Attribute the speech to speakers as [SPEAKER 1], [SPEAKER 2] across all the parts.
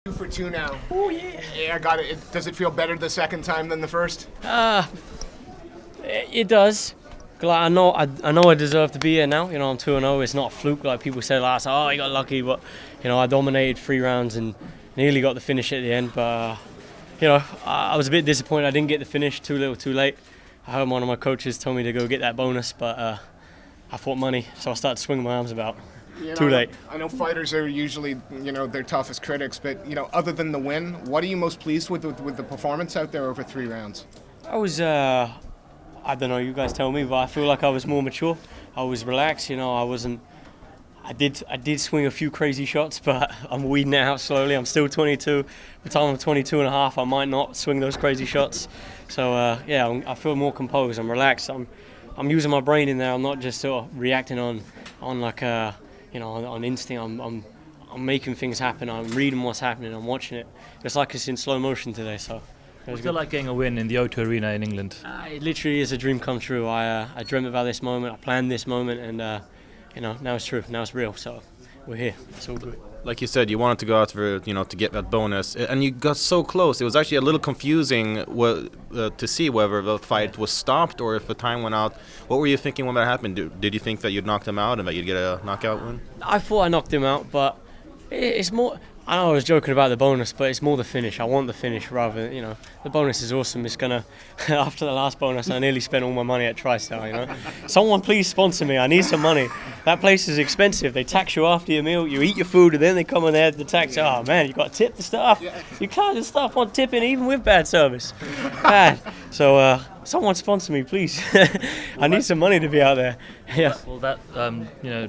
[SPEAKER 1] 2 for 2 now.
[SPEAKER 2] Oh yeah.
[SPEAKER 1] Yeah, I got it. Does it feel better the second time than the first?
[SPEAKER 2] It does. Like, I know I deserve to be here now. I'm 2-0. It's not a fluke like people said last. Oh, I got lucky, but I dominated 3 rounds and nearly got the finish at the end. But I was a bit disappointed. I didn't get the finish. Too little, too late. I heard one of my coaches told me to go get that bonus, but I thought money, so I started swinging my arms about. Too late.
[SPEAKER 1] I know fighters are usually, their toughest critics, but, other than the win, what are you most pleased with the performance out there over 3 rounds?
[SPEAKER 2] I was, I don't know, you guys tell me, but I feel like I was more mature. I was relaxed, I wasn't, I did swing a few crazy shots, but I'm weeding it out slowly. I'm still 22. By the time I'm 22 and a half, I might not swing those crazy shots. So, I feel more composed. I'm relaxed. I'm using my brain in there. I'm not just sort of reacting on like on instinct. I'm making things happen. I'm reading what's happening. I'm watching it. It's like it's in slow motion today. So
[SPEAKER 3] What's it like getting a win in the O2 Arena in England?
[SPEAKER 2] It literally is a dream come true. I dreamt about this moment. I planned this moment, and now it's true. Now it's real. So we're here. It's all good.
[SPEAKER 4] Like you said, you wanted to go out for to get that bonus, and you got so close. It was actually a little confusing to see whether the fight was stopped or if the time went out. What were you thinking when that happened? Did you think that you'd knocked him out and that you'd get a knockout win?
[SPEAKER 2] I thought I knocked him out, but it's more. I know I was joking about the bonus, but it's more the finish. I want the finish rather than, the bonus is awesome. It's gonna, after the last bonus, I nearly spent all my money at TriStar, Someone please sponsor me. I need some money. That place is expensive. They tax you after your meal. You eat your food and then they come and they add the tax. Oh man, you got to tip the staff. You can't just stuff on tipping even with bad service. Bad. So someone sponsor me, please. I need some money to be out there. Yeah.
[SPEAKER 3] Will that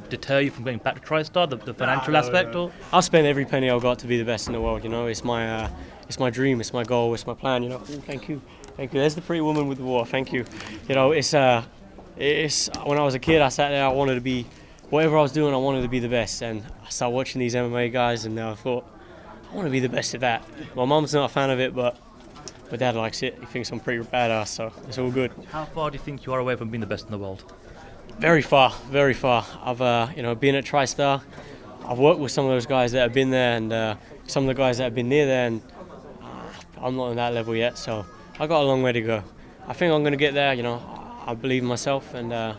[SPEAKER 3] deter you from going back to TriStar, the financial aspect? Or?
[SPEAKER 2] I'll spend every penny I've got to be the best in the world. It's my dream, it's my goal, it's my plan. Ooh, thank you. There's the pretty woman with the water. Thank you. It's when I was a kid, I sat there. I wanted to be whatever I was doing. I wanted to be the best, and I started watching these MMA guys, and I thought I want to be the best at that. My mum's not a fan of it, but my dad likes it. He thinks I'm pretty badass, so it's all good.
[SPEAKER 3] How far do you think you are away from being the best in the world?
[SPEAKER 2] Very far, very far. I've been at TriStar. I've worked with some of those guys that have been there, and some of the guys that have been near there, and I'm not on that level yet. So I got a long way to go. I think I'm going to get there. I believe in myself, and I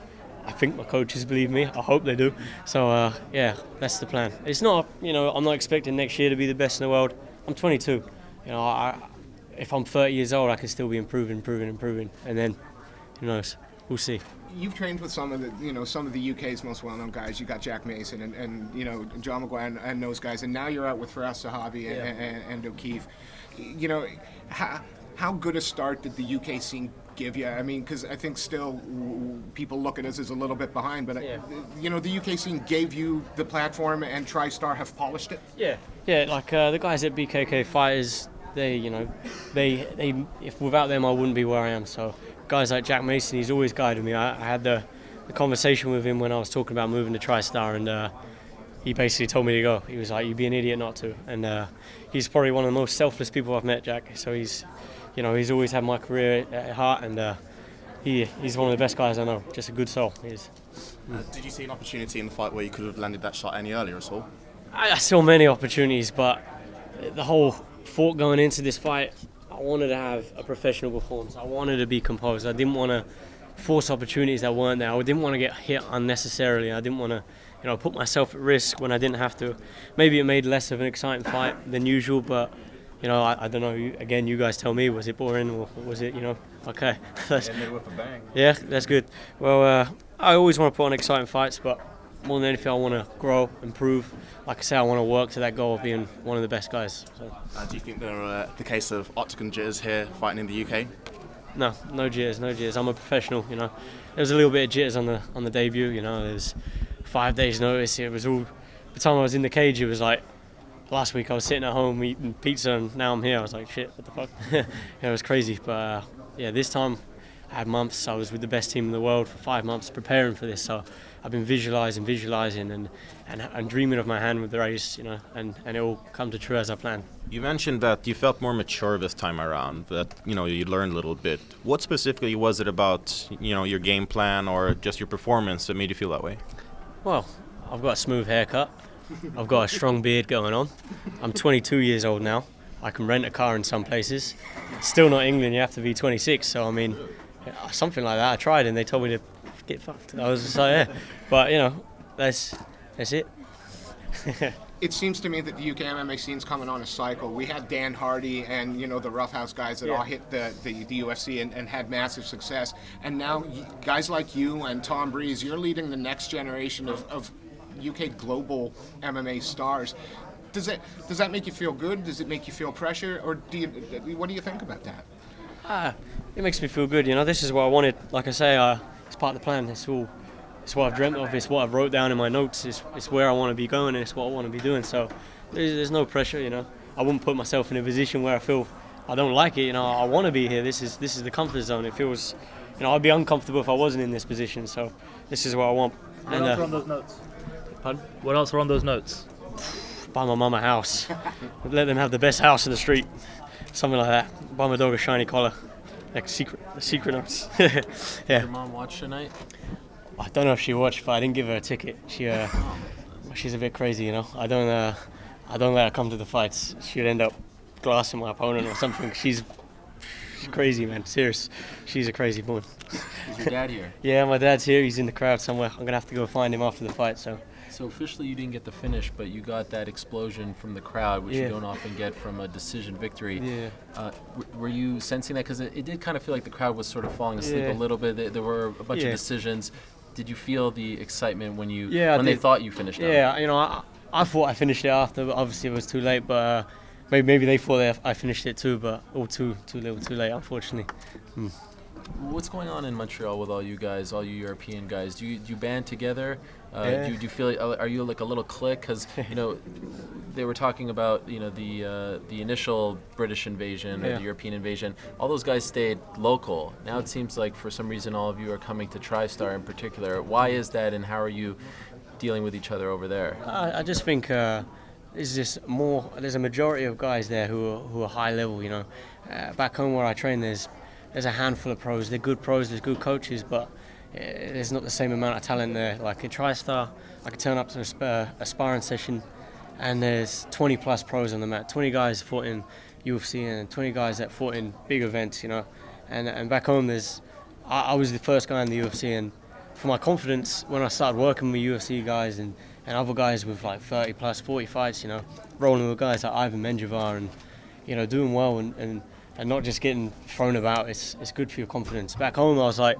[SPEAKER 2] think my coaches believe me. I hope they do. So that's the plan. It's not, I'm not expecting next year to be the best in the world. I'm 22. If I'm 30 years old, I can still be improving, and then who knows? We'll see.
[SPEAKER 1] You've trained with some of the UK's most well-known guys. You got Jack Mason and John McGuire and those guys, and now you're out with Faraz Sahabi and O'Keefe. How good a start did the UK scene give you? I mean, because I think still people look at us as a little bit behind, but the UK scene gave you the platform, and TriStar have polished it.
[SPEAKER 2] Yeah. Like the guys at BKK Fighters, they if without them I wouldn't be where I am. So guys like Jack Mason, he's always guided me. I had the conversation with him when I was talking about moving to TriStar, and he basically told me to go. He was like, "You'd be an idiot not to." And he's probably one of the most selfless people I've met, Jack. So he's always had my career at heart, and he's one of the best guys I know. Just a good soul. He is.
[SPEAKER 5] Did you see an opportunity in the fight where you could have landed that shot any earlier at all?
[SPEAKER 2] I saw many opportunities, but the whole thought going into this fight, I wanted to have a professional performance. I wanted to be composed. I didn't want to force opportunities that weren't there. I didn't want to get hit unnecessarily. I didn't want to, put myself at risk when I didn't have to. Maybe it made less of an exciting fight than usual, but I don't know. Again, you guys tell me. Was it boring or was it? Okay. Yeah, that's good. Well, I always want to put on exciting fights, but more than anything, I want to grow, improve. Like I say, I want to work to that goal of being one of the best guys. So.
[SPEAKER 5] Do you think there are the case of octagon jitters here fighting in the UK?
[SPEAKER 2] No jitters. I'm a professional. There was a little bit of jitters on the debut. There's 5 days notice. It was all. By the time I was in the cage, it was like last week I was sitting at home eating pizza, and now I'm here. I was like, shit, what the fuck? It was crazy. But this time I had months. I was with the best team in the world for 5 months preparing for this. So I've been visualizing and dreaming of my hand with the race, and it all come to true as I planned.
[SPEAKER 4] You mentioned that you felt more mature this time around, that you learned a little bit. What specifically was it about your game plan or just your performance that made you feel that way?
[SPEAKER 2] Well, I've got a smooth haircut. I've got a strong beard going on. I'm 22 years old now. I can rent a car in some places. Still not England, you have to be 26. So, I mean, something like that. I tried and they told me to get fucked. I was just like, yeah. But, you know, that's it.
[SPEAKER 1] It seems to me that the UK MMA scene's coming on a cycle. We had Dan Hardy and, you know, the Roughhouse guys that all hit the UFC and had massive success. And now guys like you and Tom Breeze, you're leading the next generation of UK global MMA stars. Does that make you feel good? Does it make you feel pressure? Or what do you think about that?
[SPEAKER 2] It makes me feel good, you know. This is what I wanted. Like I say, it's part of the plan. It's what I've dreamt of. It's what I've wrote down in my notes. It's where I want to be going, and it's what I want to be doing. So there's no pressure, you know. I wouldn't put myself in a position where I feel I don't like it. You know, I want to be here. This is the comfort zone. It feels, you know, I'd be uncomfortable if I wasn't in this position. So this is what I want.
[SPEAKER 3] What else are on those notes?
[SPEAKER 2] Pardon?
[SPEAKER 3] What else are on those notes?
[SPEAKER 2] Buy my mum a house. Let them have the best house in the street. Something like that. Buy my dog a shiny collar. Like the secret notes. Yeah.
[SPEAKER 6] Did your mom watch tonight?
[SPEAKER 2] I don't know if she watched, but I didn't give her a ticket. She's a bit crazy, you know. I don't let her come to the fights. She'd end up glassing my opponent or something. She's crazy, man. Serious. She's a crazy woman.
[SPEAKER 6] Is your dad here?
[SPEAKER 2] Yeah, my dad's here. He's in the crowd somewhere. I'm gonna have to go find him after the fight.
[SPEAKER 6] So officially you didn't get the finish, but you got that explosion from the crowd, which you don't often get from a decision victory.
[SPEAKER 2] Yeah.
[SPEAKER 6] Were you sensing that? Because it did kind of feel like the crowd was sort of falling asleep a little bit. There were a bunch of decisions. Did you feel the excitement when they thought you finished?
[SPEAKER 2] Yeah, you know, I thought I finished it after, but obviously it was too late. But maybe they thought I finished it too, but all too little, too late, unfortunately.
[SPEAKER 6] What's going on in Montreal with all you guys, all you European guys? Do you band together? Do you feel are you like a little clique? Because you know they were talking about the initial British invasion or the European invasion. All those guys stayed local. Now it seems like for some reason all of you are coming to TriStar in particular. Why is that, and how are you dealing with each other over there?
[SPEAKER 2] I just think there's just more. There's a majority of guys there who are high level. You know, back home where I train, there's a handful of pros. They're good pros. There's good coaches, but there's not the same amount of talent there. Like in TriStar, I could turn up to a sparring session, and there's 20 plus pros on the mat. 20 guys fought in UFC and 20 guys that fought in big events. You know, and back home I was the first guy in the UFC, and for my confidence when I started working with UFC guys and other guys with like 30 plus 40 fights, you know, rolling with guys like Ivan Menjivar and you know doing well and not just getting thrown about. It's good for your confidence. Back home I was like,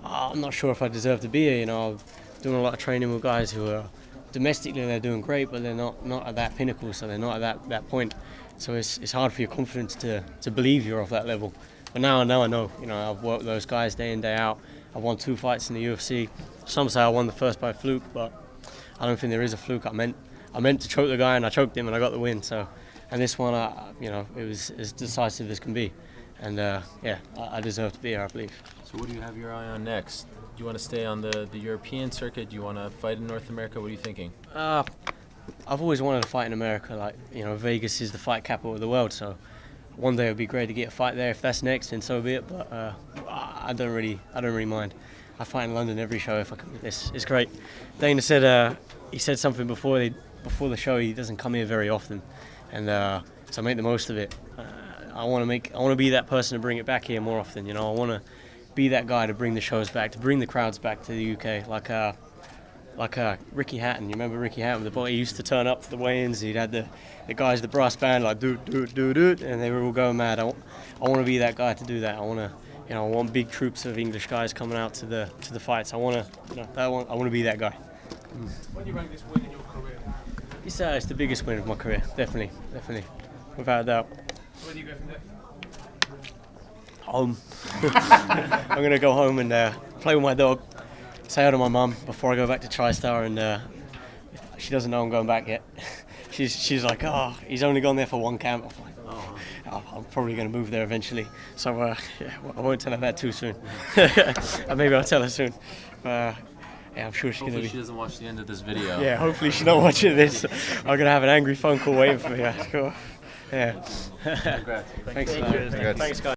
[SPEAKER 2] I'm not sure if I deserve to be here. You know, I'm doing a lot of training with guys who are domestically they're doing great, but they're not at that pinnacle, so they're not at that point. So it's hard for your confidence to believe you're off that level. But now I know. You know, I've worked with those guys day in day out. I've won 2 fights in the UFC. Some say I won the first by fluke, but I don't think there is a fluke. I meant to choke the guy and I choked him and I got the win. So, and this one, you know, it was as decisive as can be. And I deserve to be here, I believe.
[SPEAKER 6] So what do you have your eye on next? Do you want to stay on the European circuit? Do you want to fight in North America? What are you thinking?
[SPEAKER 2] I've always wanted to fight in America. Like, you know, Vegas is the fight capital of the world. So one day it would be great to get a fight there. If that's next, then so be it. But I don't really mind. I fight in London every show if I can. It's great. Dana said he said something before the show. He doesn't come here very often, and so make the most of it. I want to be that person to bring it back here more often. You know, I want to be that guy to bring the shows back, to bring the crowds back to the UK. Like Ricky Hatton. You remember Ricky Hatton? The boy, he used to turn up for the weigh-ins. He'd had the guys, the brass band, like do, and they were all going mad. I want to be that guy to do that. I want big troops of English guys coming out to the fights. I want to be that guy.
[SPEAKER 7] When do you rank this win in your career?
[SPEAKER 2] It's the biggest win of my career, definitely, without a doubt.
[SPEAKER 7] Where do you go from there?
[SPEAKER 2] Home. I'm gonna go home and play with my dog. Say hi to my mum before I go back to TriStar, and she doesn't know I'm going back yet. She's like, oh, he's only gone there for one camp. I'm like, oh, I'm probably going to move there eventually. So I won't tell her that too soon. Maybe I'll tell her soon. Yeah, I'm sure she's going to be.
[SPEAKER 6] Hopefully she doesn't watch the end of this video.
[SPEAKER 2] Yeah, hopefully she's not watching this. I'm going to have an angry phone call waiting for me. Yeah.
[SPEAKER 6] Congrats.
[SPEAKER 2] Thanks, guys.